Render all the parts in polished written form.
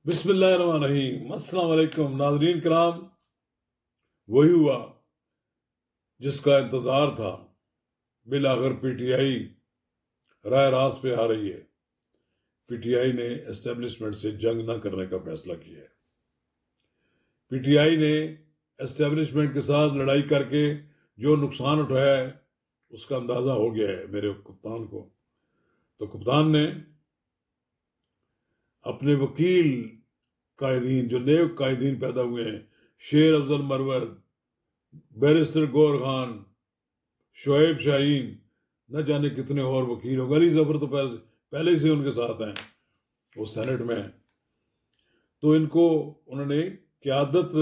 बिस्मिल्लाहिर्रहमानिर्रहीम। अस्सलाम वालेकुम नाज़रीन कराम। वही हुआ जिसका इंतज़ार था। बिलाखिर पीटीआई राय रास्त पे आ रही है। पीटीआई ने एस्टेब्लिशमेंट से जंग न करने का फैसला किया है। पीटीआई ने एस्टेब्लिशमेंट के साथ लड़ाई करके जो नुकसान उठाया है उसका अंदाज़ा हो गया है मेरे कप्तान को। तो कप्तान ने अपने वकील कायदीन, जो नए कायदीन पैदा हुए हैं, शेर अफजल मरवत, बैरिस्टर गौर खान, शोएब शाहीन, न जाने कितने और वकील हो, अली जफर तो पहले से उनके साथ हैं, वो सेनेट में हैं। तो इनको उन्होंने क्यादत,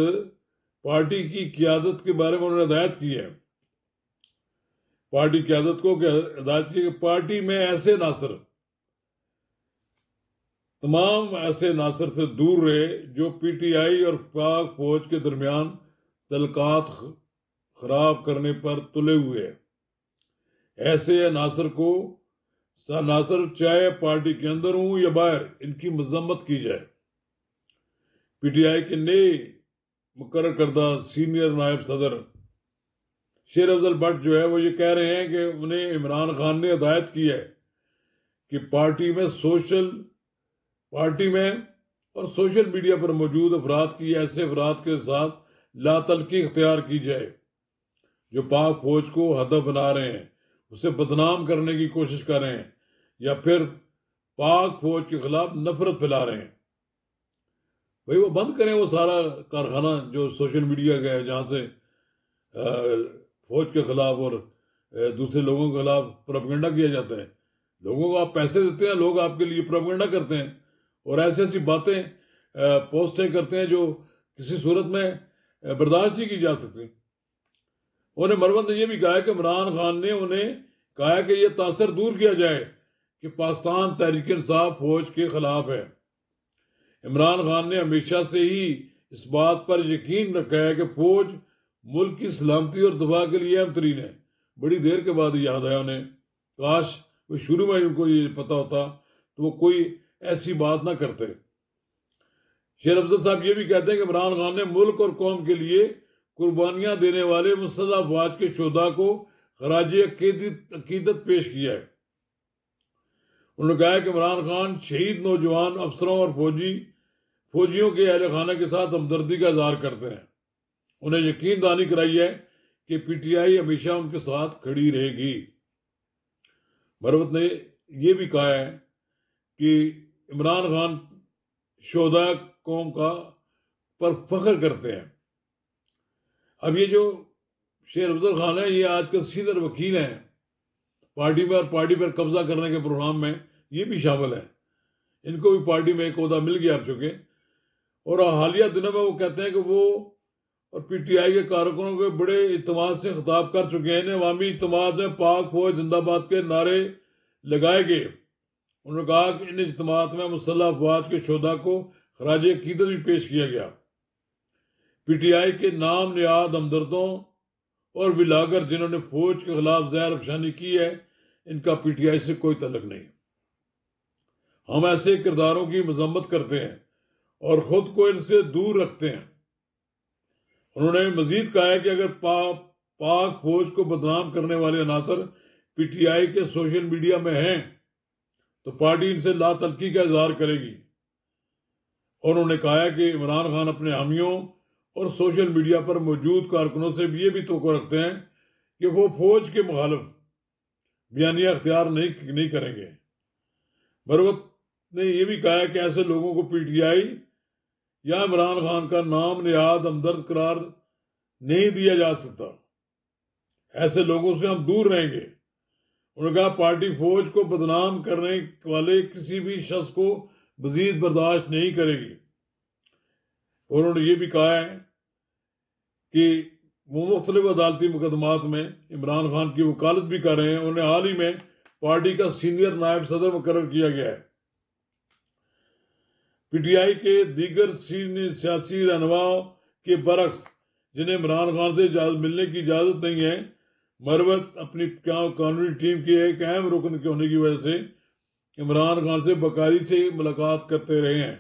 पार्टी की क्यादत के बारे में उन्होंने हिदायत की है। पार्टी क्यादत को हिदायत की कि पार्टी में ऐसे नासर, तमाम ऐसे नासर से दूर रहे जो पीटीआई और पाक फौज के दरमियान तलकात खराब करने पर तुले हुए हैं। ऐसे नासर को नासर चाहे पार्टी के अंदर हो या बाहर, इनकी मजम्मत की जाए। पीटीआई के नए मुकर्रर करदा सीनियर नायब सदर शेर अफजल भट्ट जो है वो ये कह रहे हैं कि उन्हें इमरान खान ने हिदायत की है कि पार्टी में और सोशल मीडिया पर मौजूद अफराद की, ऐसे अफराद के साथ लातलकी इख्तियार की जाए जो पाक फौज को हदफ बना रहे हैं, उसे बदनाम करने की कोशिश कर रहे हैं या फिर पाक फौज के खिलाफ नफरत फैला रहे हैं। भाई वो बंद करें वो सारा कारखाना जो सोशल मीडिया का है, जहाँ से फौज के खिलाफ और दूसरे लोगों के खिलाफ प्रोपेगेंडा किया जाता है। लोगों को आप पैसे देते हैं, लोग आपके लिए प्रोपेगेंडा करते हैं और ऐसी ऐसी बातें पोस्टें करते हैं जो किसी सूरत में बर्दाश्त नहीं की जा सकती। उन्हें मरवत ने यह भी कहा कि इमरान खान ने उन्हें कहा कि यह तासर दूर किया जाए कि पाकिस्तान तहरीक इंसाफ फौज के खिलाफ है। इमरान खान ने हमेशा से ही इस बात पर यकीन रखा है कि फौज मुल्क की सलामती और दफा के लिए अहम तरीन है। बड़ी देर के बाद याद आया उन्हें, काश वो शुरू में उनको ये पता होता तो वो कोई ऐसी बात ना करते। शेर अफजल साहब ये भी कहते हैं कि इमरान खान ने मुल्क और कौम के लिए कुर्बानियां देने वाले मुसल्लह अफवाज के शोधा को खराज अकीदत पेश किया है। उन्होंने कहा कि इमरान खान शहीद नौजवान अफसरों और फौजियों के अहल खाना के साथ हमदर्दी का इजहार करते हैं। उन्हें यकीन दहानी कराई है कि पीटीआई हमेशा उनके साथ खड़ी रहेगी। मरवत ने यह भी कहा है कि इमरान खान शोधा कौम का पर फख्र करते हैं। अब ये जो शेर अफजल खान है, ये आजकल सीनियर वकील हैं पार्टी में, और पार्टी पर कब्जा करने के प्रोग्राम में ये भी शामिल है। इनको भी पार्टी में एक ओहदा मिल गया अब चुके, और हालिया दिनों में वो कहते हैं कि वो और पीटीआई के कारकुनों के बड़े इत्तेमाद से खिताब कर चुके हैं। अवामी इज्तिमात में पाक फौज जिंदाबाद के नारे लगाए गए। उन्होंने कहा कि इन इज्तिमात में मुसल्लह अफवाज के शोधा को खराज अकीदत भी पेश किया गया। पीटीआई के नाम नियाद हमदर्दों और बिलागर जिन्होंने फौज के खिलाफ जहर अफशानी की है, इनका पीटीआई से कोई तल्लुक नहीं। हम ऐसे किरदारों की मजम्मत करते हैं और खुद को इनसे दूर रखते हैं। उन्होंने मजीद कहा है कि अगर पाक फौज को बदनाम करने वाले अनासर पीटीआई के सोशल मीडिया में हैं तो पार्टी इनसे लातलकी का इजहार करेगी। और उन्होंने कहा है कि इमरान खान अपने हामियों और सोशल मीडिया पर मौजूद कारकुनों से भी ये भी तवक्को रखते हैं कि वो फौज के मुखालिफ बयानिया अख्तियार नहीं करेंगे। मरवत ने यह भी कहा है कि ऐसे लोगों को पीटीआई या इमरान खान का नाम निहाद हमदर्द करार नहीं दिया जा सकता। ऐसे लोगों से हम दूर रहेंगे। उन्होंने कहा पार्टी फौज को बदनाम करने वाले किसी भी शख्स को मजीद बर्दाश्त नहीं करेगी। उन्होंने ये भी कहा है कि वो मुख्तलिफ अदालती मुकदमात में इमरान खान की वकालत भी कर रहे हैं। उन्हें हाल ही में पार्टी का सीनियर नायब सदर मुकर्रर किया गया है। पीटीआई के दीगर सीनियर सियासी रहनुमाओं के बरक्स, जिन्हें इमरान खान से मिलने की इजाज़त नहीं है, मरवत अपनी कानूनी टीम के एक अहम रुकन होने की वजह से इमरान खान से बकायदे से मुलाकात करते रहे हैं।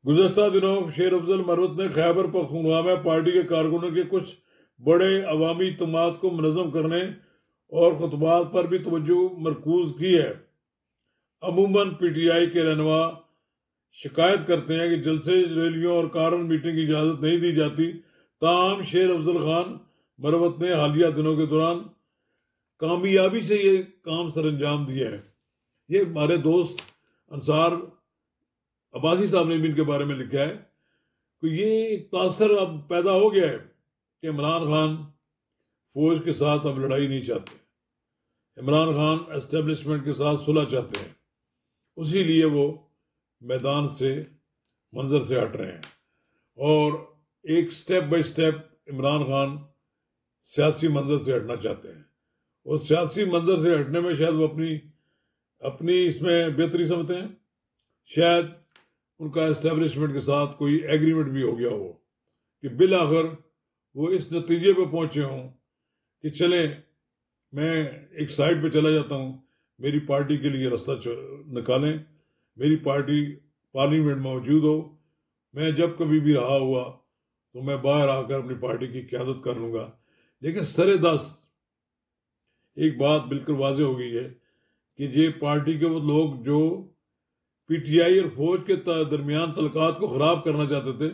गुज़श्ता दिनों शेर अफजल मरवत ने खैबर पख्तूनख्वा में पार्टी के कारकुनों के कुछ बड़े अवामी इज्तिमात को मुनज़्ज़म करने और खुतबात पर भी तवज्जो मरकूज की है। अमूमन पीटीआई के रहनुमा शिकायत करते हैं कि जलसे, रैलियों और कारण मीटिंग की इजाज़त नहीं दी जाती। ताहम शेर अफजल खान मरवत ने हालिया दिनों के दौरान कामयाबी से ये काम सर अंजाम दिया है। ये हमारे दोस्त अंसार अब्बासी साहब ने भी इनके बारे में लिखा है कि ये एक तासर अब पैदा हो गया है कि इमरान खान फौज के साथ अब लड़ाई नहीं चाहते। इमरान खान एस्टेब्लिशमेंट के साथ सुलह चाहते हैं, उसी लिए वो मैदान से, मंजर से हट रहे हैं। और एक step by step Imran Khan सियासी मंजर से हटना चाहते हैं, और सियासी मंजर से हटने में शायद वो अपनी इसमें बेहतरी समझते हैं। शायद उनका एस्टेब्लिशमेंट के साथ कोई एग्रीमेंट भी हो गया हो कि बिल आखिर वो इस नतीजे पे पहुंचे हों कि चलें, मैं एक साइड पे चला जाता हूं, मेरी पार्टी के लिए रास्ता निकालें, मेरी पार्टी पार्लियामेंट में मौजूद हो, मैं जब कभी भी रहा हुआ तो मैं बाहर आकर अपनी पार्टी की क़यादत कर लूँगा। लेकिन सरेदस्त एक बात बिल्कुल वाज़ेह हो गई है कि ये पार्टी के वो लोग जो पीटीआई और फौज के दरमियान तलकात को ख़राब करना चाहते थे,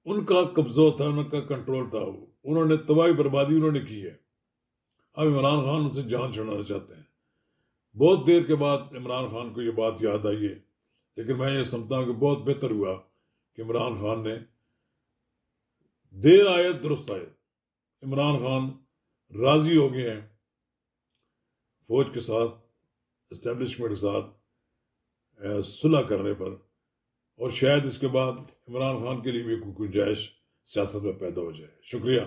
उनका कब्जा था, उनका कंट्रोल था, उन्होंने तबाही बर्बादी उन्होंने की है। अब इमरान खान उनसे जान छुड़ाना चाहते हैं। बहुत देर के बाद इमरान खान को ये बात याद आई है, लेकिन मैं ये समझता हूँ कि बहुत बेहतर हुआ कि इमरान खान ने, देर आयत दुरुस्त आयत, इमरान खान राजी हो गए हैं फौज के साथ, एस्टेब्लिशमेंट के साथ सुलह करने पर, और शायद इसके बाद इमरान खान के लिए भी कोई गुंजाइश सियासत में पैदा हो जाए। शुक्रिया।